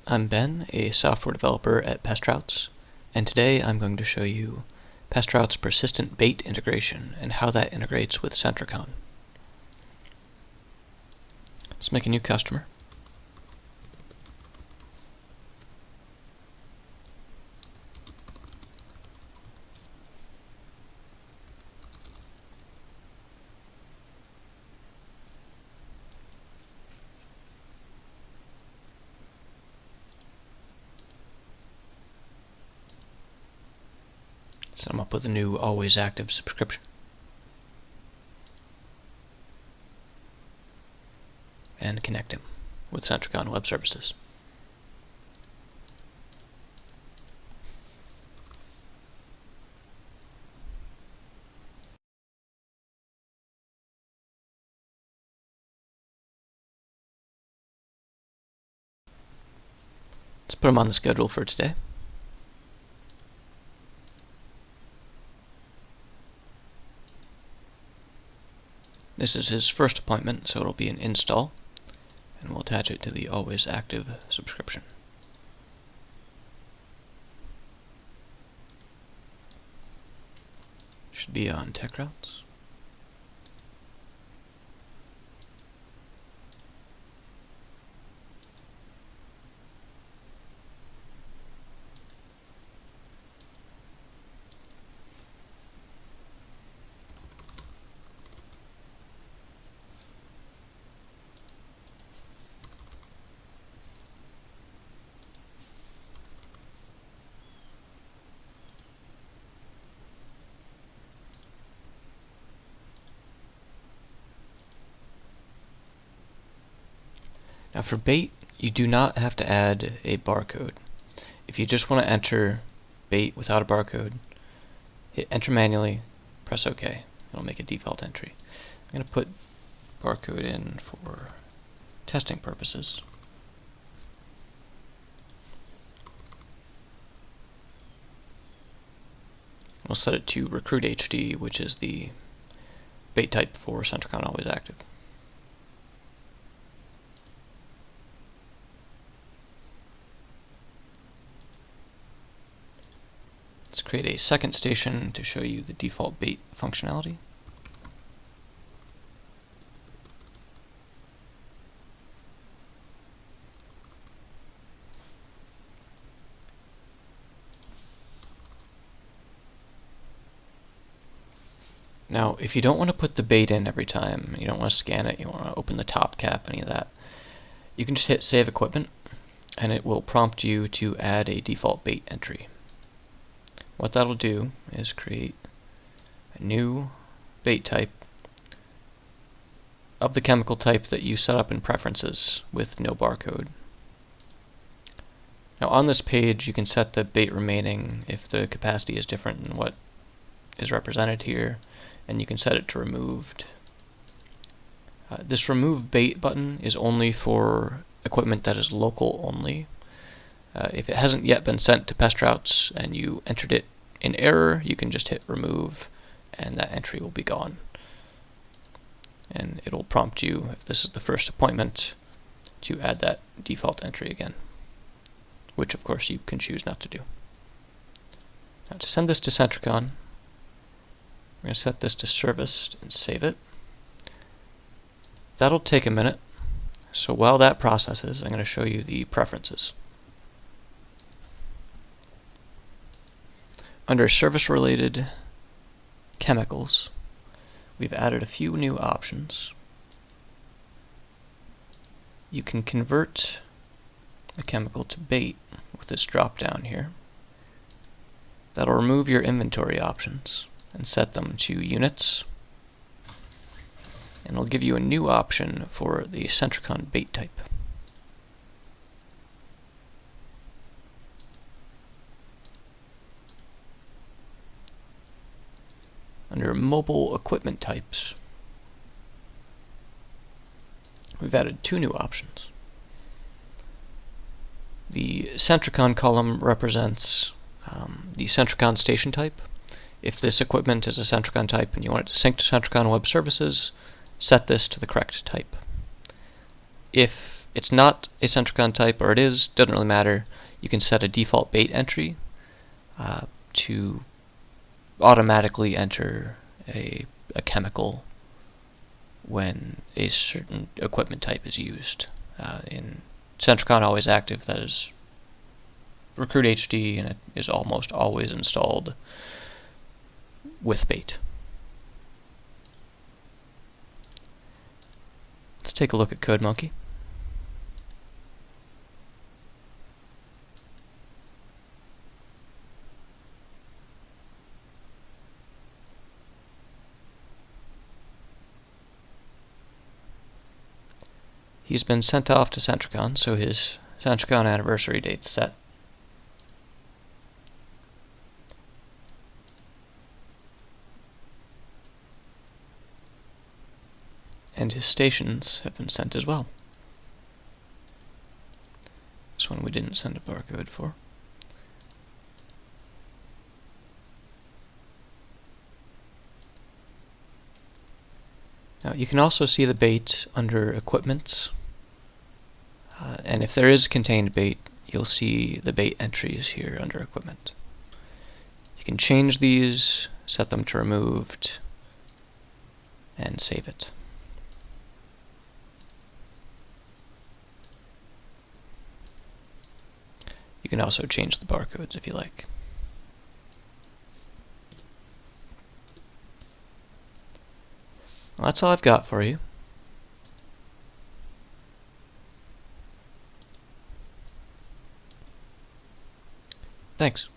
I'm Ben, a software developer at PestRoutes, and today I'm going to show you PestRoutes persistent bait integration and how that integrates with Sentricon. Let's make a new customer. Set them up with a new always active subscription. And connect him with Sentricon Web Services. Let's put him on the schedule for today. This is his first appointment, so it'll be an install, and we'll attach it to the always active subscription. Should be on TechRoutes. Now for bait, you do not have to add a barcode. If you just want to enter bait without a barcode, hit enter manually, press OK. It'll make a default entry. I'm going to put barcode in for testing purposes. We'll set it to Recruit HD, which is the bait type for Sentricon Always Active. Let's create a second station to show you the default bait functionality. Now, if you don't want to put the bait in every time, you don't want to scan it, you don't want to open the top cap, any of that, you can just hit Save Equipment, and it will prompt you to add a default bait entry. What that'll do is create a new bait type of the chemical type that you set up in Preferences with no barcode. Now on this page you can set the bait remaining if the capacity is different than what is represented here, and you can set it to removed. This remove bait button is only for equipment that is local only. If it hasn't yet been sent to PestRoutes and you entered it in error, you can just hit remove and that entry will be gone. And it'll prompt you, if this is the first appointment, to add that default entry again, which of course you can choose not to do. Now to send this to Sentricon, we're going to set this to serviced and save it. That'll take a minute, so while that processes, I'm going to show you the preferences. Under service-related chemicals, we've added a few new options. You can convert a chemical to bait with this drop-down here. That'll remove your inventory options and set them to units. And it'll give you a new option for the Sentricon bait type. Under mobile equipment types, we've added two new options. The Sentricon column represents the Sentricon station type. If this equipment is a Sentricon type and you want it to sync to Sentricon Web Services, set this to the correct type. If it's not a Sentricon type, or it is, doesn't really matter. You can set a default bait entry to automatically enter a chemical when a certain equipment type is used. In Sentricon Always Active, that is Recruit HD, and it is almost always installed with bait. Let's take a look at CodeMonkey. He's been sent off to Sentricon, so his Sentricon anniversary date's set. And his stations have been sent as well. This one we didn't send a barcode for. Now you can also see the bait under Equipments, and if there is contained bait, you'll see the bait entries here under Equipment. You can change these, set them to removed, and save it. You can also change the barcodes if you like. Well, that's all I've got for you. Thanks.